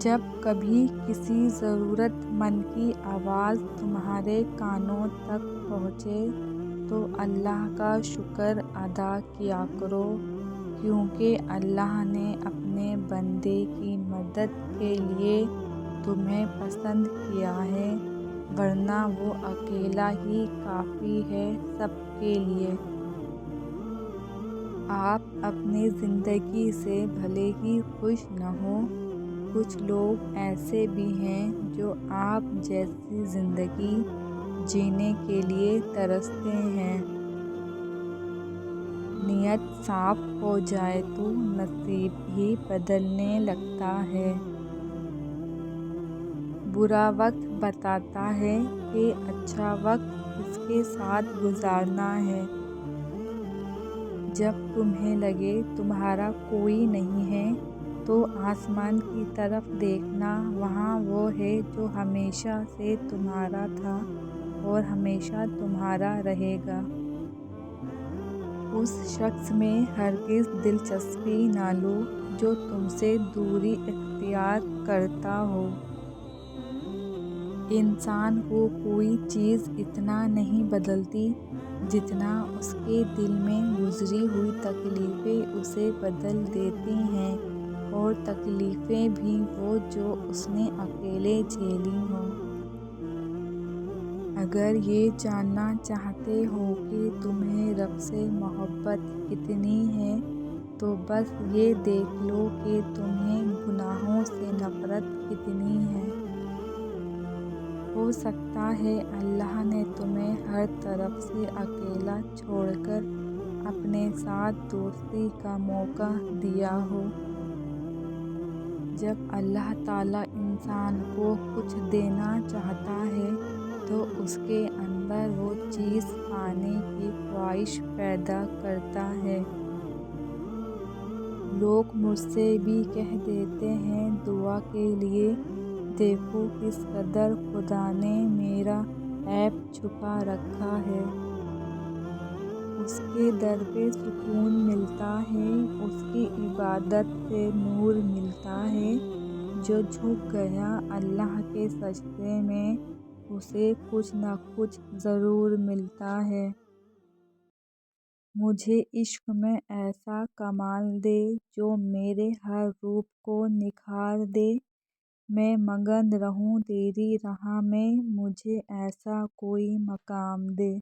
جب کبھی کسی ضرورت مند کی آواز تمہارے کانوں تک پہنچے تو اللہ کا شکر ادا کیا کرو، کیونکہ اللہ نے اپنے بندے کی مدد کے لیے تمہیں پسند کیا ہے، ورنہ وہ اکیلا ہی کافی ہے سب کے لیے۔ آپ اپنی زندگی سے بھلے ہی خوش نہ ہوں، کچھ لوگ ایسے بھی ہیں جو آپ جیسی زندگی جینے کے لیے ترستے ہیں۔ نیت صاف ہو جائے تو نصیب بھی بدلنے لگتا ہے۔ برا وقت بتاتا ہے کہ اچھا وقت کس کے ساتھ گزارنا ہے۔ جب تمہیں لگے تمہارا کوئی نہیں ہے تو آسمان کی طرف دیکھنا، وہاں وہ ہے جو ہمیشہ سے تمہارا تھا اور ہمیشہ تمہارا رہے گا۔ اس شخص میں ہرگز دلچسپی نہ لو جو تم سے دوری اختیار کرتا ہو۔ انسان کو کوئی چیز اتنا نہیں بدلتی جتنا اس کے دل میں گزری ہوئی تکلیفیں اسے بدل دیتی ہیں، اور تکلیفیں بھی وہ جو اس نے اکیلے جھیلی ہوں۔ اگر یہ جاننا چاہتے ہو کہ تمہیں رب سے محبت کتنی ہے تو بس یہ دیکھ لو کہ تمہیں گناہوں سے نفرت کتنی ہے۔ ہو سکتا ہے اللہ نے تمہیں ہر طرف سے اکیلا چھوڑ کر اپنے ساتھ دوستی کا موقع دیا ہو۔ جب اللہ تعالیٰ انسان کو کچھ دینا چاہتا ہے تو اس کے اندر وہ چیز پانے کی خواہش پیدا کرتا ہے۔ لوگ مجھ سے بھی کہہ دیتے ہیں دعا کے لیے، دیکھو کس قدر خدا نے میرا عیب چھپا رکھا ہے۔ اس کے در پہ سکون ملتا ہے، اس کی عبادت سے نور ملتا ہے۔ جو جھک گیا اللہ کے سجدے میں اسے کچھ نہ کچھ ضرور ملتا ہے۔ مجھے عشق میں ایسا کمال دے جو میرے ہر روپ کو نکھار دے، میں مگن رہوں تیری راہ میں، مجھے ایسا کوئی مقام دے۔